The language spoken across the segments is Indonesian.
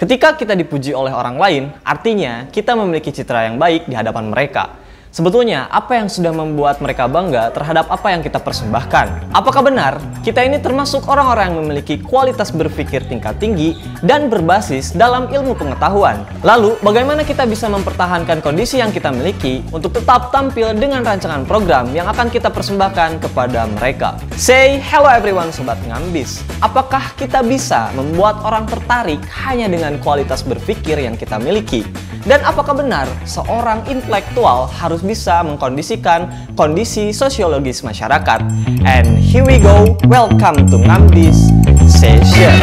Ketika kita dipuji oleh orang lain, artinya kita memiliki citra yang baik di hadapan mereka. Sebetulnya, apa yang sudah membuat mereka bangga terhadap apa yang kita persembahkan? Apakah benar kita ini termasuk orang-orang yang memiliki kualitas berpikir tingkat tinggi dan berbasis dalam ilmu pengetahuan? Lalu, bagaimana kita bisa mempertahankan kondisi yang kita miliki untuk tetap tampil dengan rancangan program yang akan kita persembahkan kepada mereka? Say hello everyone, Sobat Ngambis. Apakah kita bisa membuat orang tertarik hanya dengan kualitas berpikir yang kita miliki? Dan apakah benar seorang intelektual harus bisa mengkondisikan kondisi sosiologis masyarakat? And here we go, welcome to Ngambis Session.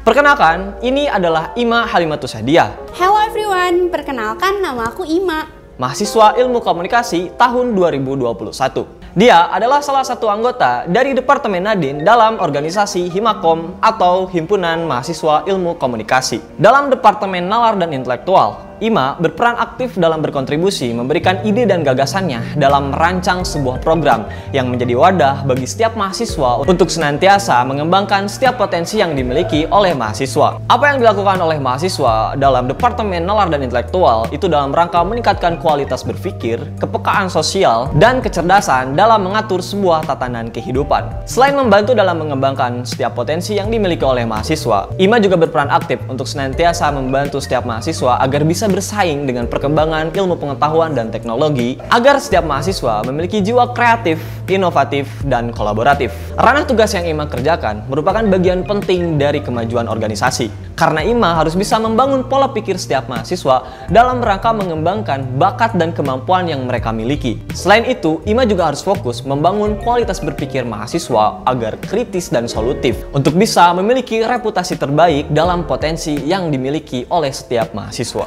Perkenalkan, ini adalah Ima Halimatus Hadiah. Hello everyone, perkenalkan nama aku Ima. Mahasiswa Ilmu Komunikasi tahun 2021. Dia adalah salah satu anggota dari Departemen Nadin dalam organisasi Himakom atau Himpunan Mahasiswa Ilmu Komunikasi. Dalam Departemen Nalar dan Intelektual, Ima berperan aktif dalam berkontribusi memberikan ide dan gagasannya dalam merancang sebuah program yang menjadi wadah bagi setiap mahasiswa untuk senantiasa mengembangkan setiap potensi yang dimiliki oleh mahasiswa. Apa yang dilakukan oleh mahasiswa dalam Departemen Nalar dan Intelektual itu dalam rangka meningkatkan kualitas berpikir, kepekaan sosial, dan kecerdasan dalam mengatur sebuah tatanan kehidupan. Selain membantu dalam mengembangkan setiap potensi yang dimiliki oleh mahasiswa, Ima juga berperan aktif untuk senantiasa membantu setiap mahasiswa agar bisa bersaing dengan perkembangan ilmu pengetahuan dan teknologi agar setiap mahasiswa memiliki jiwa kreatif, inovatif, dan kolaboratif. Ranah tugas yang Ima kerjakan merupakan bagian penting dari kemajuan organisasi karena Ima harus bisa membangun pola pikir setiap mahasiswa dalam rangka mengembangkan bakat dan kemampuan yang mereka miliki. Selain itu, Ima juga harus fokus membangun kualitas berpikir mahasiswa agar kritis dan solutif untuk bisa memiliki reputasi terbaik dalam potensi yang dimiliki oleh setiap mahasiswa.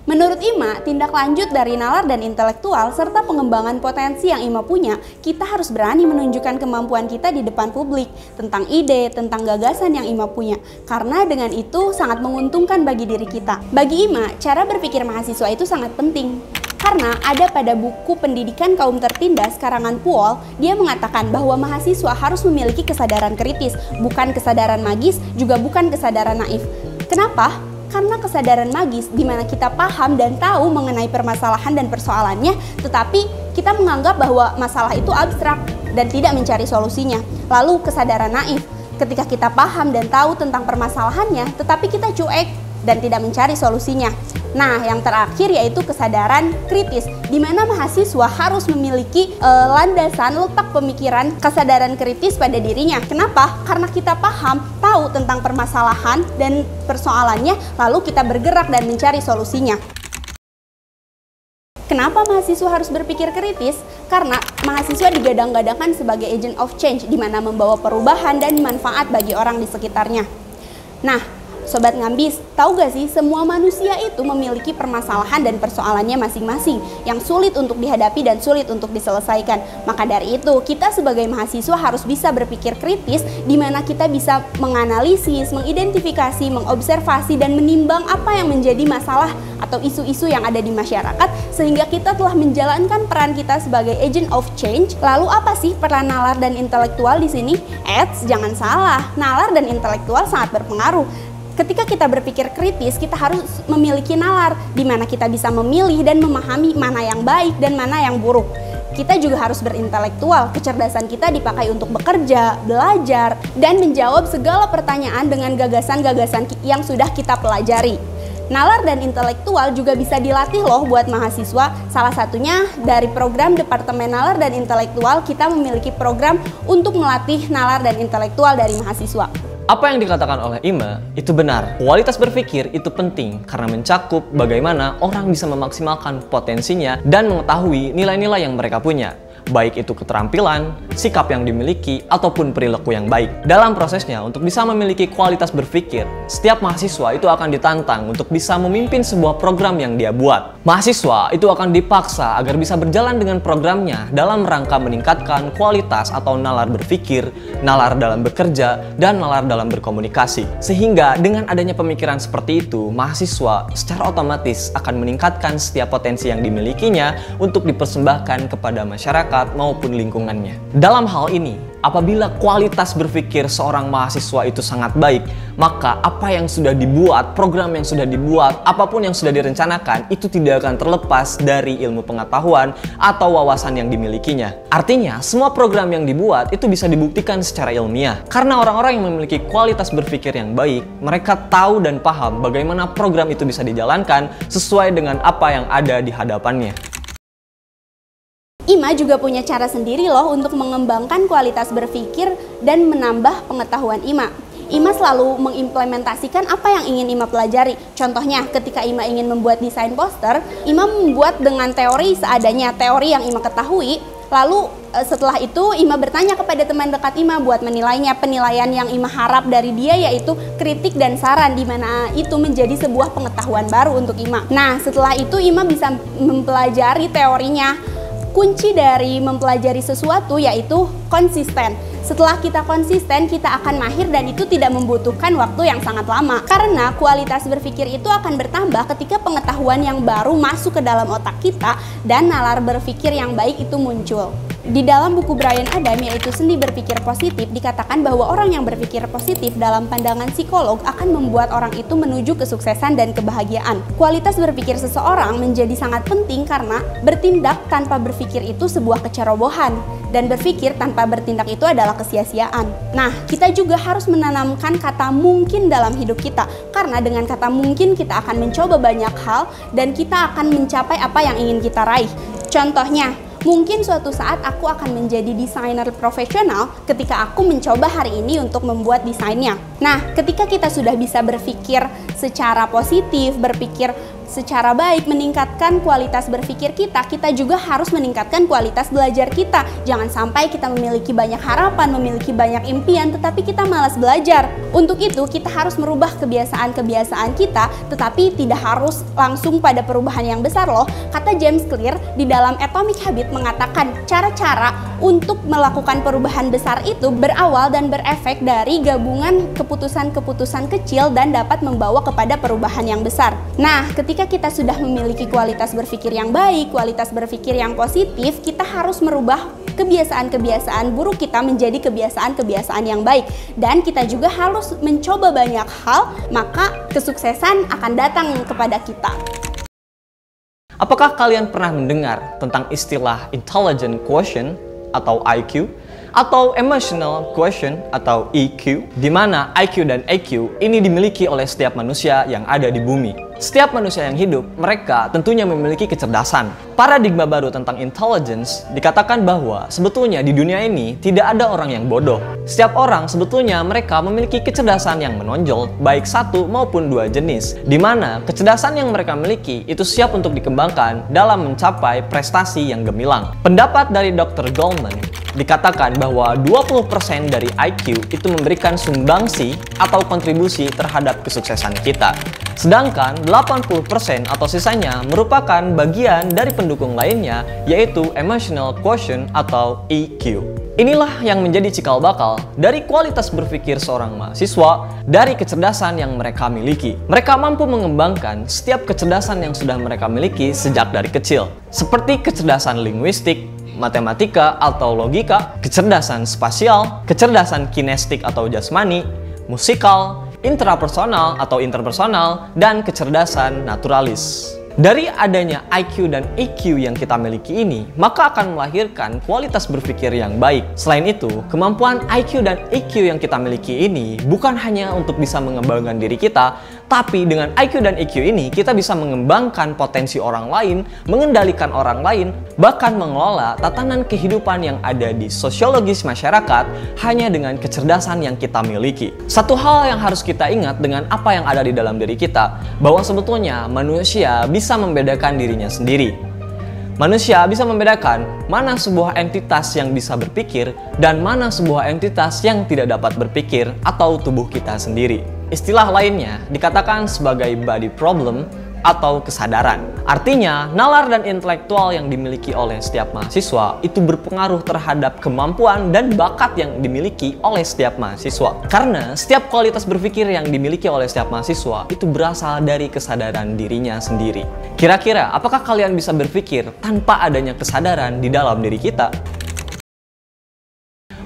Menurut Ima, tindak lanjut dari nalar dan intelektual serta pengembangan potensi yang Ima punya, kita harus berani menunjukkan kemampuan kita di depan publik tentang ide, tentang gagasan yang Ima punya. Karena dengan itu sangat menguntungkan bagi diri kita. Bagi Ima, cara berpikir mahasiswa itu sangat penting. Karena ada pada buku Pendidikan Kaum Tertindas karangan Puol, dia mengatakan bahwa mahasiswa harus memiliki kesadaran kritis, bukan kesadaran magis, juga bukan kesadaran naif. Kenapa? Karena kesadaran magis di mana kita paham dan tahu mengenai permasalahan dan persoalannya, tetapi kita menganggap bahwa masalah itu abstrak dan tidak mencari solusinya. Lalu kesadaran naif, ketika kita paham dan tahu tentang permasalahannya, tetapi kita cuek dan tidak mencari solusinya. Nah, yang terakhir yaitu kesadaran kritis, di mana mahasiswa harus memiliki landasan letak pemikiran kesadaran kritis pada dirinya. Kenapa? Karena kita paham, tahu tentang permasalahan dan persoalannya, lalu kita bergerak dan mencari solusinya. Kenapa mahasiswa harus berpikir kritis? Karena mahasiswa digadang-gadangkan sebagai agent of change, di mana membawa perubahan dan manfaat bagi orang di sekitarnya. Nah, Sobat Ngambis, tahu gak sih semua manusia itu memiliki permasalahan dan persoalannya masing-masing yang sulit untuk dihadapi dan sulit untuk diselesaikan. Maka dari itu, kita sebagai mahasiswa harus bisa berpikir kritis di mana kita bisa menganalisis, mengidentifikasi, mengobservasi, dan menimbang apa yang menjadi masalah atau isu-isu yang ada di masyarakat sehingga kita telah menjalankan peran kita sebagai agent of change. Lalu apa sih peran nalar dan intelektual di sini? Jangan salah, nalar dan intelektual sangat berpengaruh. Ketika kita berpikir kritis, kita harus memiliki nalar, di mana kita bisa memilih dan memahami mana yang baik dan mana yang buruk. Kita juga harus berintelektual, kecerdasan kita dipakai untuk bekerja, belajar, dan menjawab segala pertanyaan dengan gagasan-gagasan yang sudah kita pelajari. Nalar dan intelektual juga bisa dilatih loh buat mahasiswa. Salah satunya dari program Departemen Nalar dan Intelektual, kita memiliki program untuk melatih nalar dan intelektual dari mahasiswa. Apa yang dikatakan oleh Ima itu benar. Kualitas berpikir itu penting karena mencakup bagaimana orang bisa memaksimalkan potensinya dan mengetahui nilai-nilai yang mereka punya. baik itu keterampilan, sikap yang dimiliki, ataupun perilaku yang baik. Dalam prosesnya, untuk bisa memiliki kualitas berpikir, setiap mahasiswa itu akan ditantang untuk bisa memimpin sebuah program yang dia buat. Mahasiswa itu akan dipaksa agar bisa berjalan dengan programnya dalam rangka meningkatkan kualitas atau nalar berpikir, nalar dalam bekerja, dan nalar dalam berkomunikasi. Sehingga dengan adanya pemikiran seperti itu, mahasiswa secara otomatis akan meningkatkan setiap potensi yang dimilikinya untuk dipersembahkan kepada masyarakat maupun lingkungannya. Dalam hal ini, apabila kualitas berpikir seorang mahasiswa itu sangat baik, maka apa yang sudah dibuat, program yang sudah dibuat, apapun yang sudah direncanakan, itu tidak akan terlepas dari ilmu pengetahuan atau wawasan yang dimilikinya. Artinya, semua program yang dibuat itu bisa dibuktikan secara ilmiah. Karena orang-orang yang memiliki kualitas berpikir yang baik, mereka tahu dan paham bagaimana program itu bisa dijalankan sesuai dengan apa yang ada di hadapannya. IMA juga punya cara sendiri loh untuk mengembangkan kualitas berpikir dan menambah pengetahuan IMA. IMA selalu mengimplementasikan apa yang ingin IMA pelajari. Contohnya, ketika IMA ingin membuat desain poster, IMA membuat dengan teori seadanya, teori yang IMA ketahui. Lalu setelah itu IMA bertanya kepada teman dekat IMA buat menilainya. Penilaian yang IMA harap dari dia yaitu kritik dan saran, di mana itu menjadi sebuah pengetahuan baru untuk IMA. Nah, setelah itu IMA bisa mempelajari teorinya. Kunci dari mempelajari sesuatu yaitu konsisten. Setelah kita konsisten, kita akan mahir dan itu tidak membutuhkan waktu yang sangat lama. Karena kualitas berpikir itu akan bertambah ketika pengetahuan yang baru masuk ke dalam otak kita dan nalar berpikir yang baik itu muncul. Di dalam buku Bryan Adam yaitu Seni Berpikir Positif, dikatakan bahwa orang yang berpikir positif dalam pandangan psikolog akan membuat orang itu menuju kesuksesan dan kebahagiaan. Kualitas berpikir seseorang menjadi sangat penting karena bertindak tanpa berpikir itu sebuah kecerobohan dan berpikir tanpa bertindak itu adalah kesia-siaan. Nah, kita juga harus menanamkan kata mungkin dalam hidup kita, karena dengan kata mungkin kita akan mencoba banyak hal dan kita akan mencapai apa yang ingin kita raih. Contohnya, mungkin suatu saat aku akan menjadi desainer profesional ketika aku mencoba hari ini untuk membuat desainnya. Nah, ketika kita sudah bisa berpikir secara positif, berpikir secara baik, meningkatkan kualitas berpikir kita, kita juga harus meningkatkan kualitas belajar kita. Jangan sampai kita memiliki banyak harapan, memiliki banyak impian, tetapi kita malas belajar. Untuk itu, kita harus merubah kebiasaan-kebiasaan kita, tetapi tidak harus langsung pada perubahan yang besar loh. Kata James Clear di dalam Atomic Habit mengatakan, cara-cara untuk melakukan perubahan besar itu berawal dan berefek dari gabungan keputusan-keputusan kecil dan dapat membawa kepada perubahan yang besar. Nah, ketika kita sudah memiliki kualitas berpikir yang baik, kualitas berpikir yang positif, kita harus merubah kebiasaan-kebiasaan buruk kita menjadi kebiasaan-kebiasaan yang baik. Dan kita juga harus mencoba banyak hal, maka kesuksesan akan datang kepada kita. Apakah kalian pernah mendengar tentang istilah intelligent quotient atau IQ? Atau emotional quotient atau EQ, di mana IQ dan EQ ini dimiliki oleh setiap manusia yang ada di bumi. Setiap manusia yang hidup, mereka tentunya memiliki kecerdasan. Paradigma baru tentang intelligence dikatakan bahwa sebetulnya di dunia ini tidak ada orang yang bodoh. Setiap orang sebetulnya mereka memiliki kecerdasan yang menonjol, baik satu maupun dua jenis, di mana kecerdasan yang mereka miliki itu siap untuk dikembangkan dalam mencapai prestasi yang gemilang. Pendapat dari Dr. Goleman dikatakan bahwa 20% dari IQ itu memberikan sumbangsi atau kontribusi terhadap kesuksesan kita. Sedangkan 80% atau sisanya merupakan bagian dari pendukung lainnya, yaitu emotional quotient atau EQ. Inilah yang menjadi cikal bakal dari kualitas berpikir seorang mahasiswa dari kecerdasan yang mereka miliki. Mereka mampu mengembangkan setiap kecerdasan yang sudah mereka miliki sejak dari kecil, seperti kecerdasan linguistik, matematika atau logika, kecerdasan spasial, kecerdasan kinestik atau jasmani, musikal, intrapersonal atau interpersonal, dan kecerdasan naturalis. Dari adanya IQ dan EQ yang kita miliki ini, maka akan melahirkan kualitas berpikir yang baik. Selain itu, kemampuan IQ dan EQ yang kita miliki ini bukan hanya untuk bisa mengembangkan diri kita, tapi dengan IQ dan EQ ini kita bisa mengembangkan potensi orang lain, mengendalikan orang lain, bahkan mengelola tatanan kehidupan yang ada di sosiologis masyarakat hanya dengan kecerdasan yang kita miliki. Satu hal yang harus kita ingat dengan apa yang ada di dalam diri kita, bahwa sebetulnya manusia bisa membedakan dirinya sendiri. Manusia bisa membedakan mana sebuah entitas yang bisa berpikir dan mana sebuah entitas yang tidak dapat berpikir atau tubuh kita sendiri. Istilah lainnya dikatakan sebagai body problem atau kesadaran. Artinya, nalar dan intelektual yang dimiliki oleh setiap mahasiswa itu berpengaruh terhadap kemampuan dan bakat yang dimiliki oleh setiap mahasiswa. Karena setiap kualitas berpikir yang dimiliki oleh setiap mahasiswa itu berasal dari kesadaran dirinya sendiri. Kira-kira, apakah kalian bisa berpikir tanpa adanya kesadaran di dalam diri kita?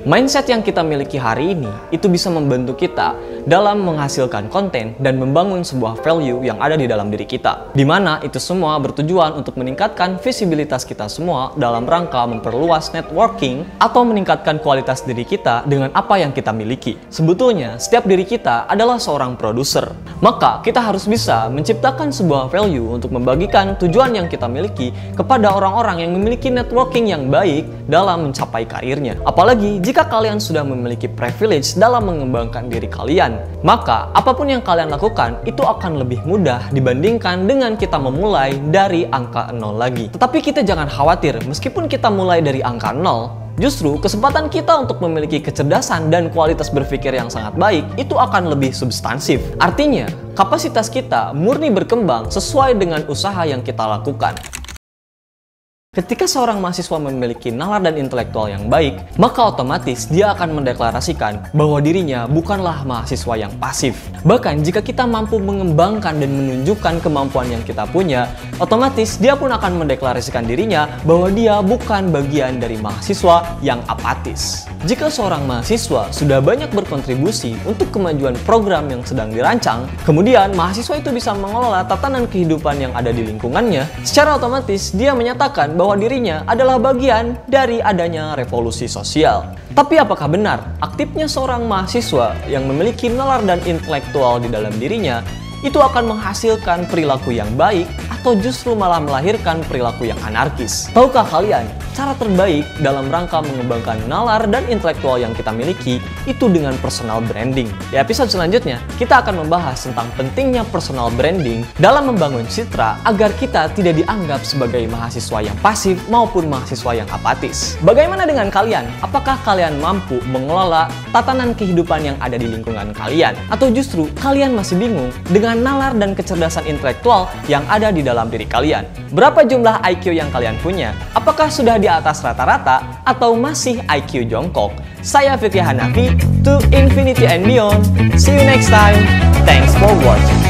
Mindset yang kita miliki hari ini itu bisa membantu kita dalam menghasilkan konten dan membangun sebuah value yang ada di dalam diri kita. Dimana itu semua bertujuan untuk meningkatkan visibilitas kita semua dalam rangka memperluas networking atau meningkatkan kualitas diri kita dengan apa yang kita miliki. Sebetulnya, setiap diri kita adalah seorang produser. Maka, kita harus bisa menciptakan sebuah value untuk membagikan tujuan yang kita miliki kepada orang-orang yang memiliki networking yang baik dalam mencapai karirnya. Apalagi jika kalian sudah memiliki privilege dalam mengembangkan diri kalian, maka apapun yang kalian lakukan itu akan lebih mudah dibandingkan dengan kita memulai dari angka 0 lagi. Tetapi kita jangan khawatir, meskipun kita mulai dari angka 0, justru kesempatan kita untuk memiliki kecerdasan dan kualitas berpikir yang sangat baik itu akan lebih substansif. Artinya, kapasitas kita murni berkembang sesuai dengan usaha yang kita lakukan. Ketika seorang mahasiswa memiliki nalar dan intelektual yang baik, maka otomatis dia akan mendeklarasikan bahwa dirinya bukanlah mahasiswa yang pasif. Bahkan jika kita mampu mengembangkan dan menunjukkan kemampuan yang kita punya, otomatis dia pun akan mendeklarasikan dirinya bahwa dia bukan bagian dari mahasiswa yang apatis. Jika seorang mahasiswa sudah banyak berkontribusi untuk kemajuan program yang sedang dirancang, kemudian mahasiswa itu bisa mengelola tatanan kehidupan yang ada di lingkungannya, secara otomatis dia menyatakan bahwa dirinya adalah bagian dari adanya revolusi sosial. Tapi apakah benar aktifnya seorang mahasiswa yang memiliki nalar dan intelektual di dalam dirinya itu akan menghasilkan perilaku yang baik atau justru malah melahirkan perilaku yang anarkis? Tahukah kalian, cara terbaik dalam rangka mengembangkan nalar dan intelektual yang kita miliki itu dengan personal branding. Di episode selanjutnya, kita akan membahas tentang pentingnya personal branding dalam membangun citra agar kita tidak dianggap sebagai mahasiswa yang pasif maupun mahasiswa yang apatis. Bagaimana dengan kalian? Apakah kalian mampu mengelola tatanan kehidupan yang ada di lingkungan kalian? Atau justru kalian masih bingung dengan nalar dan kecerdasan intelektual yang ada di dalam diri kalian? Berapa jumlah IQ yang kalian punya? Apakah sudah di atas rata-rata atau masih IQ jongkok? Saya Fikri Hanafi, to infinity and beyond. See you next time. Thanks for watching.